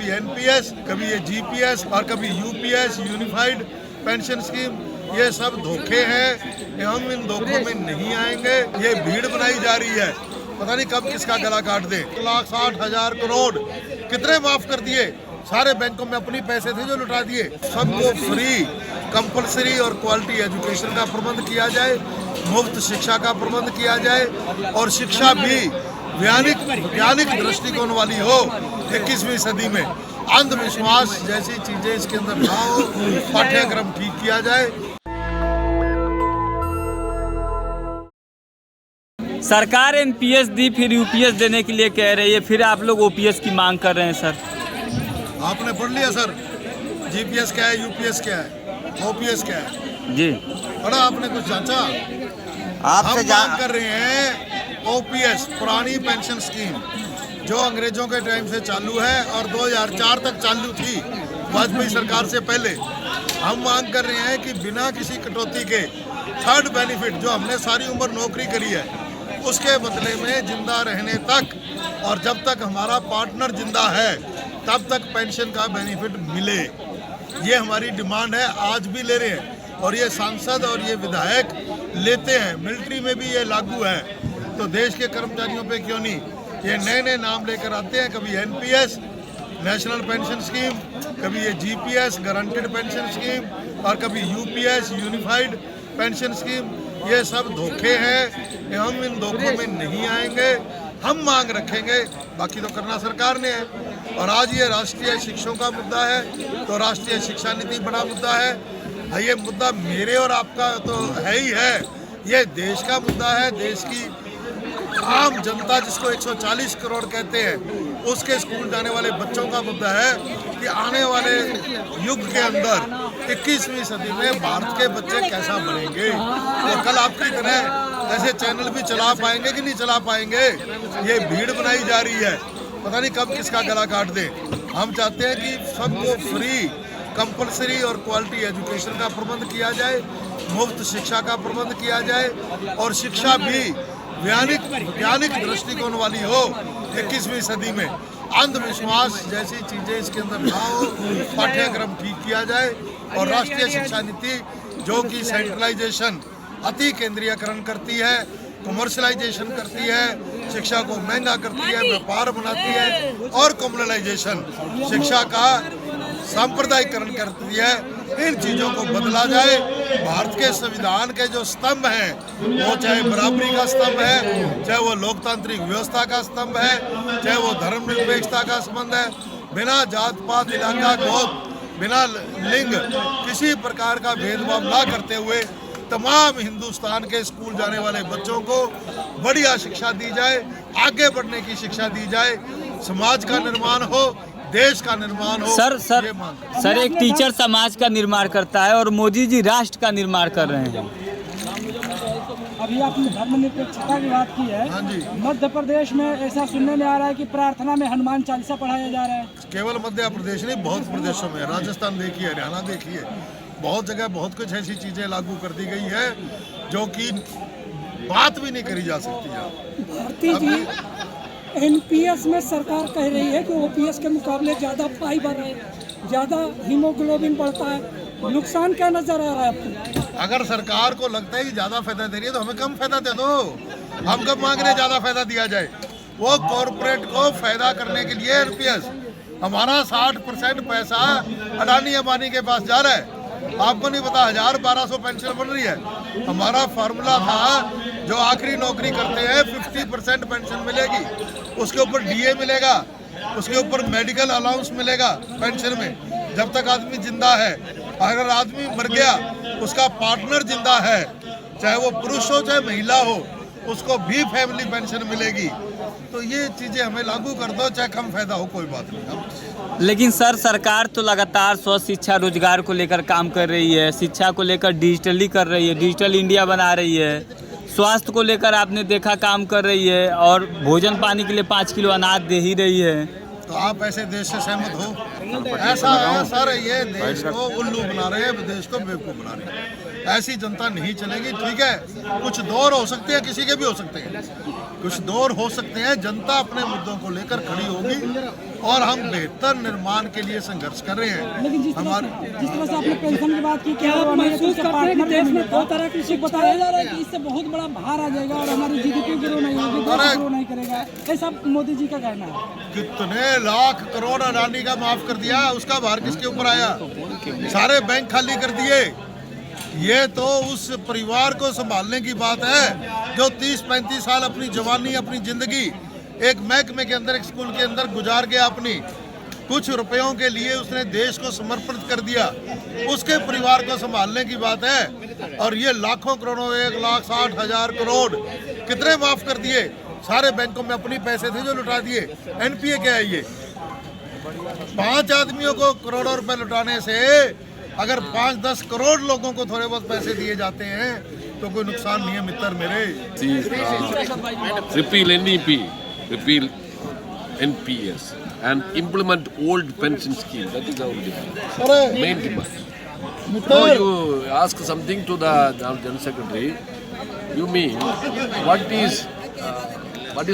कभी एनपीएस, कभी ये जीपीएस और कभी यूपीएस यूनिफाइड पेंशन स्कीम। ये सब धोखे हैं, हम इन धोखों में नहीं आएंगे। ये भीड़ बनाई जा रही है, पता नहीं कब किसका गला काट दे। 1,60,000 करोड़ कितने माफ कर दिए, सारे बैंकों में अपनी पैसे थे जो लुटा दिए। सबको फ्री, कंपलसरी और क्वालिटी एजुकेशन का प्रबंध किया जाए, मुफ्त शिक्षा का प्रबंध किया जाए और शिक्षा भी वैज्ञानिक दृष्टिकोण वाली हो। 21वीं सदी में अंधविश्वास जैसी चीजें इसके अंदर ना हो, पाठ्यक्रम ठीक किया जाए। सरकार एनपीएस दी, फिर यूपीएस देने के लिए कह रही है, फिर आप लोग ओपीएस की मांग कर रहे हैं सर। आपने पढ़ लिया सर, जीपीएस क्या है, यूपीएस क्या है, ओपीएस क्या है जी? पढ़ा आपने, कुछ जांचा? हम मांग कर रहे हैं ओपीएस, पुरानी पेंशन स्कीम जो अंग्रेजों के टाइम से चालू है और 2004 तक चालू थी, वाजपेयी सरकार से पहले। हम मांग कर रहे हैं कि बिना किसी कटौती के थर्ड बेनिफिट जो हमने सारी उम्र नौकरी करी है उसके बदले में जिंदा रहने तक और जब तक हमारा पार्टनर जिंदा है तब तक पेंशन का बेनिफिट मिले। ये हमारी डिमांड है, आज भी ले रहे हैं और ये सांसद और ये विधायक लेते हैं। मिलिट्री में भी ये लागू है, तो देश के कर्मचारियों पे क्यों नहीं? ये नए नए नाम लेकर आते हैं, कभी एनपीएस नेशनल पेंशन स्कीम, कभी ये जीपीएस गारंटेड पेंशन स्कीम और कभी यूपीएस यूनिफाइड पेंशन स्कीम। ये सब धोखे हैं, हम इन धोखों में नहीं आएंगे। हम मांग रखेंगे, बाकी तो करना सरकार ने है। और आज ये राष्ट्रीय शिक्षकों का मुद्दा है तो राष्ट्रीय शिक्षा नीति बड़ा मुद्दा है। ये मुद्दा मेरे और आपका तो है ही है, ये देश का मुद्दा है। देश की आम जनता जिसको 140 करोड़ कहते हैं उसके स्कूल जाने वाले बच्चों का मुद्दा है कि आने वाले युग के अंदर 21वीं सदी में भारत के बच्चे कैसा बनेंगे। तो कल आपकी तरह ऐसे चैनल भी चला पाएंगे कि नहीं चला पाएंगे। ये भीड़ बनाई जा रही है, पता नहीं कब किसका गला काट दे। हम चाहते हैं कि सबको फ्री, कंपलसरी और क्वालिटी एजुकेशन का प्रबंध किया जाए, मुफ्त शिक्षा का प्रबंध किया जाए और शिक्षा भी वैज्ञानिक दृष्टिकोण वाली हो। 21वीं सदी में अंधविश्वास जैसी चीजें इसके अंदर ना हो, पाठ्यक्रम ठीक किया जाए और राष्ट्रीय शिक्षा नीति जो कि सेंट्रलाइजेशन, अति केंद्रीयकरण करती है, कमर्शलाइजेशन करती है, शिक्षा को महंगा करती है, व्यापार बनाती है और कम्युनलाइजेशन शिक्षा का सांप्रदायिकरण करती है। इन चीज़ों को बदला जाए। भारत के संविधान के जो स्तंभ हैं, वो चाहे बराबरी का स्तंभ है, चाहे वो लोकतांत्रिक व्यवस्था का स्तंभ है, चाहे वो धर्मनिरपेक्षता का संबंध है, बिना जात पात, इलाका, गोत्र, बिना लिंग, किसी प्रकार का भेदभाव ना करते हुए तमाम हिंदुस्तान के स्कूल जाने वाले बच्चों को बढ़िया शिक्षा दी जाए, आगे बढ़ने की शिक्षा दी जाए, समाज का निर्माण हो, देश का निर्माण हो। सर एक टीचर समाज का निर्माण करता है और मोदी जी राष्ट्र का निर्माण कर रहे हैं। अभी आपने धर्मनिरपेक्षता की बात की है। हाँ जी। मध्य प्रदेश में ऐसा सुनने में आ रहा है कि प्रार्थना में हनुमान चालीसा पढ़ाया जा रहा है। केवल मध्य प्रदेश नहीं, बहुत प्रदेशों में, राजस्थान देखिए, हरियाणा देखिए, बहुत जगह बहुत कुछ ऐसी चीजें लागू कर दी गई है जो कि बात भी नहीं करी जा सकती। भारती जी, एनपीएस में सरकार कह रही है कि ओपीएस के मुकाबले ज़्यादा फाइबर है, ज़्यादा हीमोग्लोबिन बढ़ता है। नुकसान क्या नजर आ रहा है आपको? अगर सरकार को लगता है कि ज़्यादा फायदा दे रही है तो हमें कम फायदा दे दो। हम कब मांग रहे हैं ज़्यादा फायदा दिया जाए? वो कॉरपोरेट को फायदा करने के लिए एनपीएस, हमारा 60% पैसा अडानी अंबानी के पास जा रहा है। आपको नहीं पता, 1,000-1,200 पेंशन बन रही है। हमारा फार्मूला था जो आखिरी नौकरी करते हैं 50% पेंशन मिलेगी, उसके ऊपर डीए मिलेगा, उसके ऊपर मेडिकल अलाउंस मिलेगा पेंशन में जब तक आदमी जिंदा है। अगर आदमी मर गया, उसका पार्टनर जिंदा है, चाहे वो पुरुष हो चाहे महिला हो, उसको भी फैमिली पेंशन मिलेगी। तो ये चीज़ें हमें लागू कर दो, चाहे कम फायदा हो, कोई बात नहीं। लेकिन सर सरकार तो लगातार स्वस्थ शिक्षा, रोजगार को लेकर काम कर रही है, शिक्षा को लेकर डिजिटली कर रही है, डिजिटल इंडिया बना रही है, स्वास्थ्य को लेकर आपने देखा काम कर रही है और भोजन पानी के लिए 5 किलो अनाज दे ही रही है। तो आप ऐसे देश से सहमत हो? ऐसा है सर, ये देश को उल्लू बना रहे हैं, देश को बेवकूफ़ बना रहे हैं। ऐसी जनता नहीं चलेगी। ठीक है, कुछ दौर हो सकते हैं, किसी के भी हो सकते हैं, कुछ दूर हो सकते हैं, जनता अपने मुद्दों को लेकर खड़ी होगी और हम बेहतर निर्माण के लिए संघर्ष कर रहे हैं। लेकिन जिस तरह से आपने पेंशन की बात की, क्या आप महसूस करते हैं कि देश में दो तरह की शिक्षा बताया जा रहा है कि इससे बहुत बड़ा भार आ जाएगा और हमारी जीडीपी ग्रो नहीं होगी, ग्रो नहीं करेगा, ऐसा मोदी जी का कहना है। कितने लाख करोड़ अडानी का माफ कर दिया, उसका भार किसके ऊपर आया? सारे बैंक खाली कर दिए। ये तो उस परिवार को संभालने की बात है जो 30-35 साल अपनी जवानी, अपनी जिंदगी एक महकमे के अंदर, एक स्कूल के अंदर गुजार गया, अपनी कुछ रुपयों के लिए उसने देश को समर्पित कर दिया। उसके परिवार को संभालने की बात है। और ये लाखों करोड़ों, 1,60,000 करोड़ कितने माफ कर दिए? सारे बैंकों में अपनी पैसे थे जो लुटा दिए। एनपीए क्या है ये? 5 आदमियों को करोड़ों रुपए लुटाने से अगर 5-10 करोड़ लोगों को थोड़े बहुत पैसे दिए जाते हैं तो कोई नुकसान नहीं है मित्र मेरे। Repeal NEP, repeal NPS and implement old pension scheme. That is our demand. Main demand. So you ask something to the General Secretary. You mean what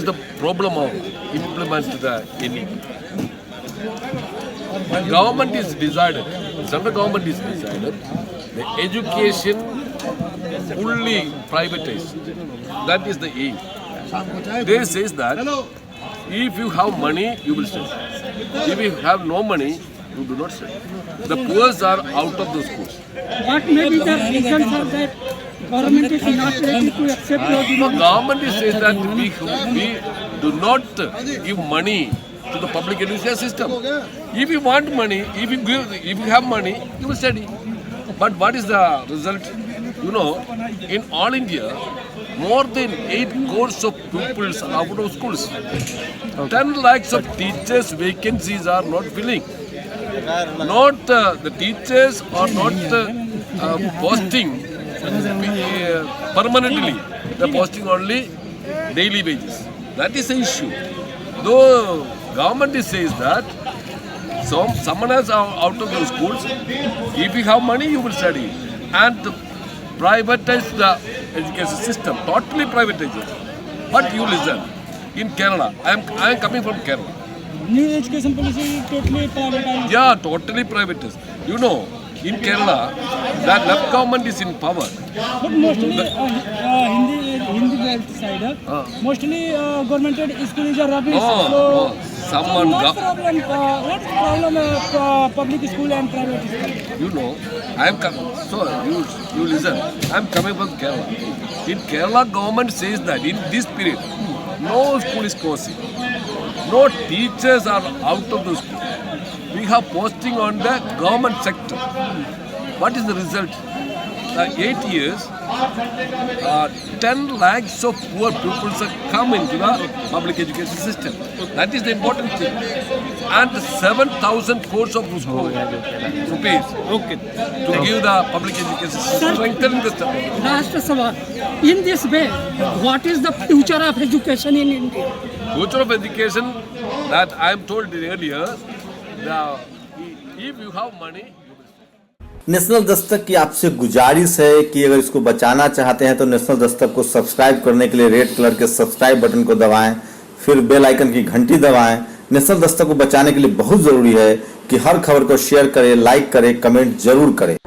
is the problem of implement the NEP? The government is decided. Central government is decided. The education fully privatized. That is the aim. They says that if you have money, you will study. If you have no money, you do not study. The poor are out of the schools. What may be the reason for that? Government is not ready to accept your The demand. government is says that we do not give money to the public education system. If you want money, if you have money, you will study. But what is the result? You know, in all India, more than 8 crores of pupils are out of schools. 10 lakhs of teachers' vacancies are not filling. Not the teachers are not posting permanently. They are posting only daily wages. That is the issue. Though government says that someone is out of the schools, if you have money, you will study. And privatize the education system, totally privatize it. But you listen, in Kerala, I am coming from Kerala. New education policy totally privatized. Yeah, totally privatized. You know, in Kerala, the left government is in power. But mostly Hindi belt side, mostly government school is a rubbish. Someone what's the problem of public school and private school? You know, I am coming. So you listen. I am coming from Kerala. In Kerala, government says that in this period, no school is closing. No teachers are out of the school. We have posting on the government sector. What is the result? 8 years, 10 lakhs of poor pupils have come into the public education system. That is the important thing. And 7,000 crores of rupees to give the public education system, strengthening the system. Last Sawal. In this way, what is the future of education in India? Future of education, that I am told earlier, if you have money, national Dastak की आपसे गुजारिश है कि अगर इसको बचाना चाहते हैं तो नेशनल दस्तक को सब्सक्राइब करने के लिए रेड कलर के सब्सक्राइब बटन को दबाएं, फिर बेल आइकन की घंटी दबाएं। नेशनल दस्तक को बचाने के लिए बहुत जरूरी है कि हर खबर को शेयर करें, लाइक करें, कमेंट जरूर करें।